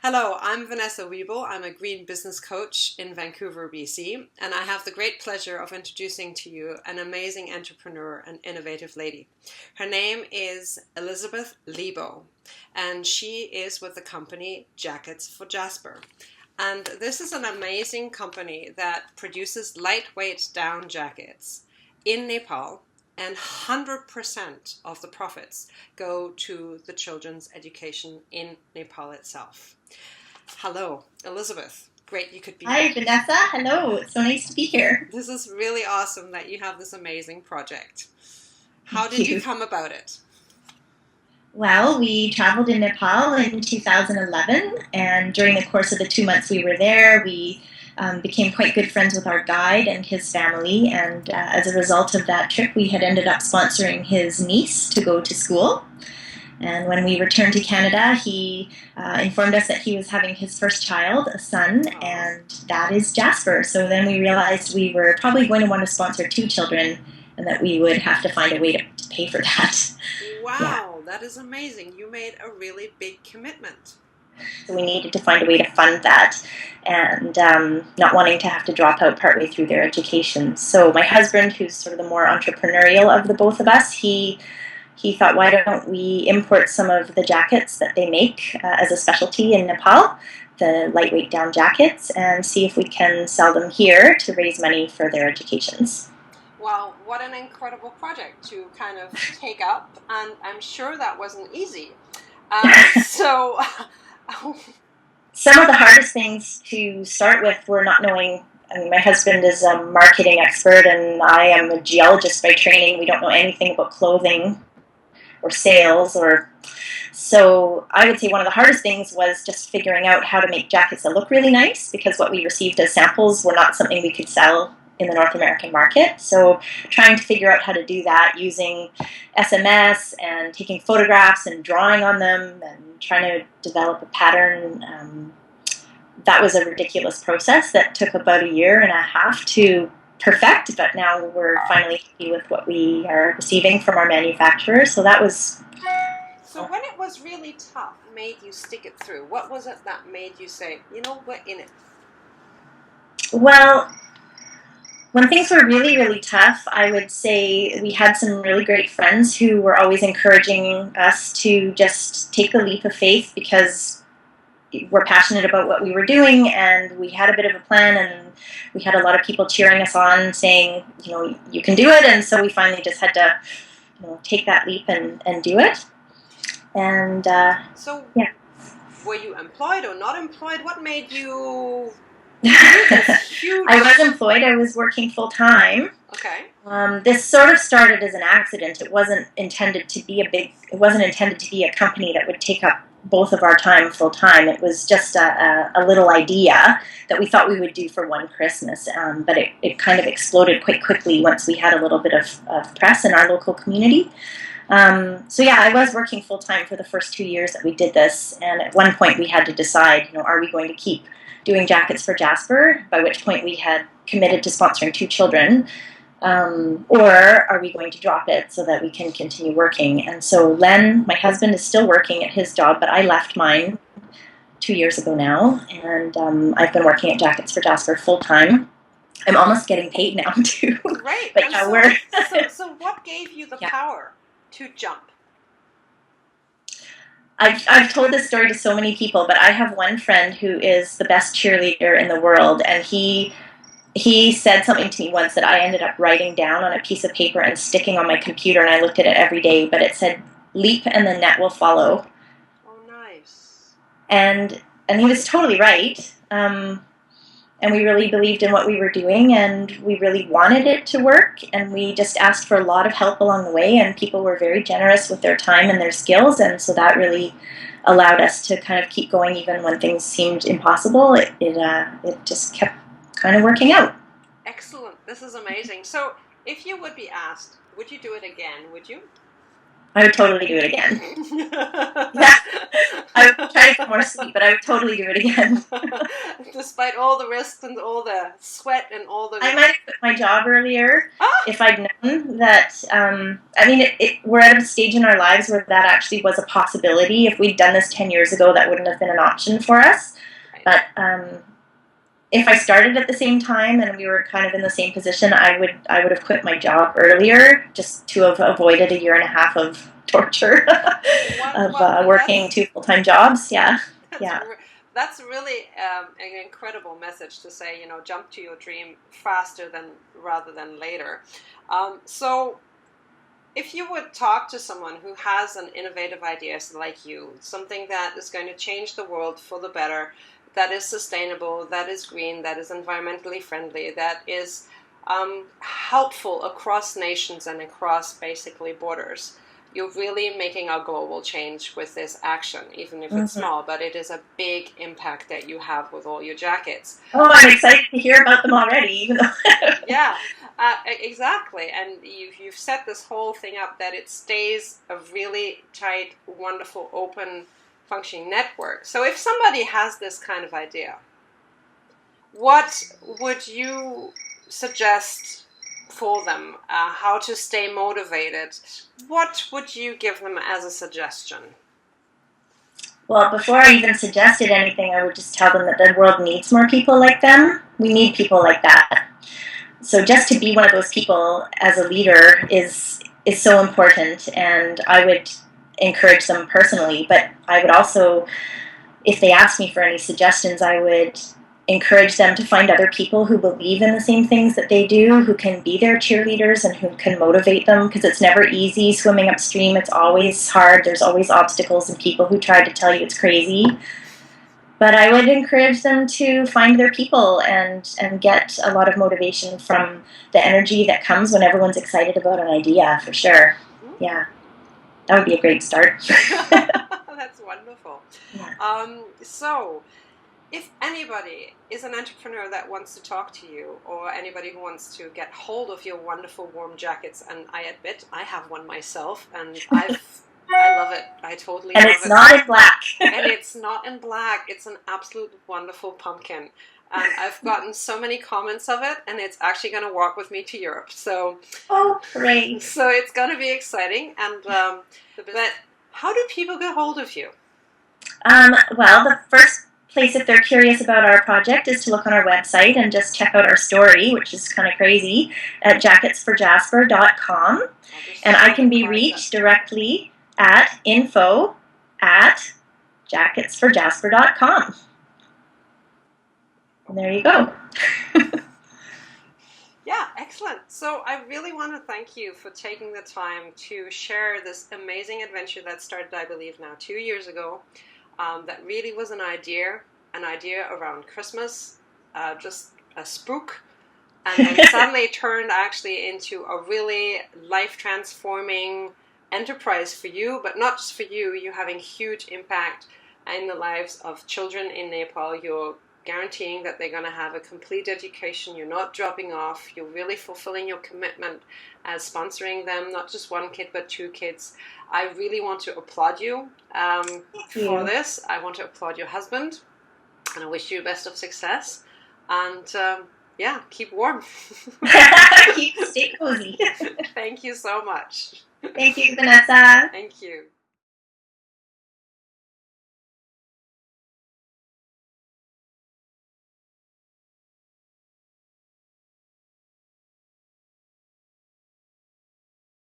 Hello, I'm Vanessa Wiebel. I'm a green business coach in Vancouver, BC, and I have the great pleasure of introducing to you an amazing entrepreneur and innovative lady. Her name is Liz Leboe, and she is with the company Jackets for Jasper. And this is an amazing company that produces lightweight down jackets in Nepal, and 100% of the profits go to the children's education in Nepal itself. Hello, Elizabeth. Great you could be Hi, here. Vanessa. Hello. It's so nice to be here. This is really awesome that you have this amazing project. How Thank did you you. come about it? Well, we traveled in Nepal in 2011, and during the course of the 2 months we were there, we became quite good friends with our guide and his family. And as a result of that trip, we had ended up sponsoring his niece to go to school. And when we returned to Canada, he informed us that he was having his first child, a son, Oh, and that is Jasper. So then we realized we were probably going to want to sponsor 2 children and that we would have to find a way to pay for that. Yeah, wow, that is amazing. You made a really big commitment. so we needed to find a way to fund that and not wanting to have to drop out partway through their education. So my husband, who's sort of the more entrepreneurial of the both of us, he thought, why don't we import some of the jackets that they make as a specialty in Nepal, the lightweight down jackets, and see if we can sell them here to raise money for their educations. Wow, what an incredible project to kind of take up, and I'm sure that wasn't easy. So, Some of the hardest things to start with were not knowing. I mean, my husband is a marketing expert, and I am a geologist by training. We don't know anything about clothing or sales or so I would say one of the hardest things was just figuring out how to make jackets that look really nice, because what we received as samples were not something we could sell in the North American market. So trying to figure out how to do that using SMS and taking photographs and drawing on them and trying to develop a pattern. That was a ridiculous process that took about a year and a half to perfect, but now we're finally happy with what we are receiving from our manufacturers. So that was. so when it was really tough, made you stick it through? What was it that made you say, you know, we're in it? Well, when things were really, really tough, I would say we had some really great friends who were always encouraging us to just take the leap of faith, because we're passionate about what we were doing and we had a bit of a plan, and we had a lot of people cheering us on saying, you can do it. And so we finally just had to, take that leap and do it. And So yeah. were you employed or not employed? What made you do this huge... I was employed. I was working full time. Okay. This sort of started as an accident. It wasn't intended to be It wasn't intended to be a company that would take up both of our time full time. It was just a little idea that we thought we would do for one Christmas. But it kind of exploded quite quickly once we had a little bit of press in our local community. So yeah, I was working full time for the first 2 years that we did this, and at one point we had to decide, are we going to keep doing Jackets for Jasper, by which point we had committed to sponsoring 2 children, or are we going to drop it so that we can continue working? And so Len, my husband, is still working at his job, but I left mine 2 years ago now, and I've been working at Jackets for Jasper full time. I'm almost getting paid now too. Great. But And yeah, so what gave you the yeah. power to jump? I've told this story to so many people, but I have one friend who is the best cheerleader in the world, and he said something to me once that I ended up writing down on a piece of paper and sticking on my computer, and I looked at it every day, but it said, "Leap and the net will follow." Oh, nice. And he was totally right. And we really believed in what we were doing, and we really wanted it to work, and we just asked for a lot of help along the way, and people were very generous with their time and their skills, and so that really allowed us to kind of keep going even when things seemed impossible. It just kept kind of working out. Excellent. This is amazing. So if you would be asked, would you do it again, would you? I would totally do it again. Yeah, I would try to put more sleep, but I would totally do it again. Despite all the risks and all the sweat and all the... I might have quit my job earlier if I'd known that, we're at a stage in our lives where that actually was a possibility. If we'd done this 10 years ago, that wouldn't have been an option for us. Right. But if I started at the same time and we were kind of in the same position, I would have quit my job earlier just to have avoided a year and a half of torture of working 2 full-time jobs. Yeah. That's really an incredible message to say, jump to your dream faster rather than later. So if you would talk to someone who has an innovative idea like you, something that is going to change the world for the better, that is sustainable, that is green, that is environmentally friendly, that is helpful across nations and across basically borders, you're really making a global change with this action, even if it's small, but it is a big impact that you have with all your jackets. Oh, I'm excited to hear about them already. Even though yeah, exactly. And you've set this whole thing up that it stays a really tight, wonderful, open, functioning network. So if somebody has this kind of idea, what would you suggest for them, how to stay motivated? What would you give them as a suggestion? Well, before I even suggested anything, I would just tell them that the world needs more people like them. We need people like that. So just to be one of those people as a leader is so important, and I would encourage them personally. But I would also, if they asked me for any suggestions, I would encourage them to find other people who believe in the same things that they do, who can be their cheerleaders and who can motivate them, because it's never easy swimming upstream. It's always hard. There's always obstacles and people who try to tell you it's crazy. But I would encourage them to find their people and get a lot of motivation from the energy that comes when everyone's excited about an idea, for sure. Yeah, that would be a great start. That's wonderful. Yeah. So, if anybody is an entrepreneur that wants to talk to you, or anybody who wants to get hold of your wonderful warm jackets, and I admit I have one myself, and I love it. I totally love it. And it's not in black. And it's not in black. It's an absolute wonderful pumpkin. And I've gotten so many comments of it, and it's actually going to walk with me to Europe. So, oh, great! So it's going to be exciting. And but how do people get hold of you? Well, the first place, if they're curious about our project, is to look on our website and just check out our story, which is kind of crazy, at jacketsforjasper.com. And I can be reached directly at info@jacketsforjasper.com. And there you go. Yeah, excellent. So I really want to thank you for taking the time to share this amazing adventure that started, I believe, now 2 years ago. That really was an idea around Christmas, just a spook, and then suddenly turned actually into a really life-transforming enterprise for you, but not just for you. You're having huge impact in the lives of children in Nepal. You're guaranteeing that they're going to have a complete education. You're not dropping off. You're really fulfilling your commitment as sponsoring them, not just one kid, but 2 kids. I really want to applaud you for this. I want to applaud your husband, and I wish you the best of success. And yeah, keep warm. Stay cozy. Thank you so much. Thank you, Vanessa. Thank you.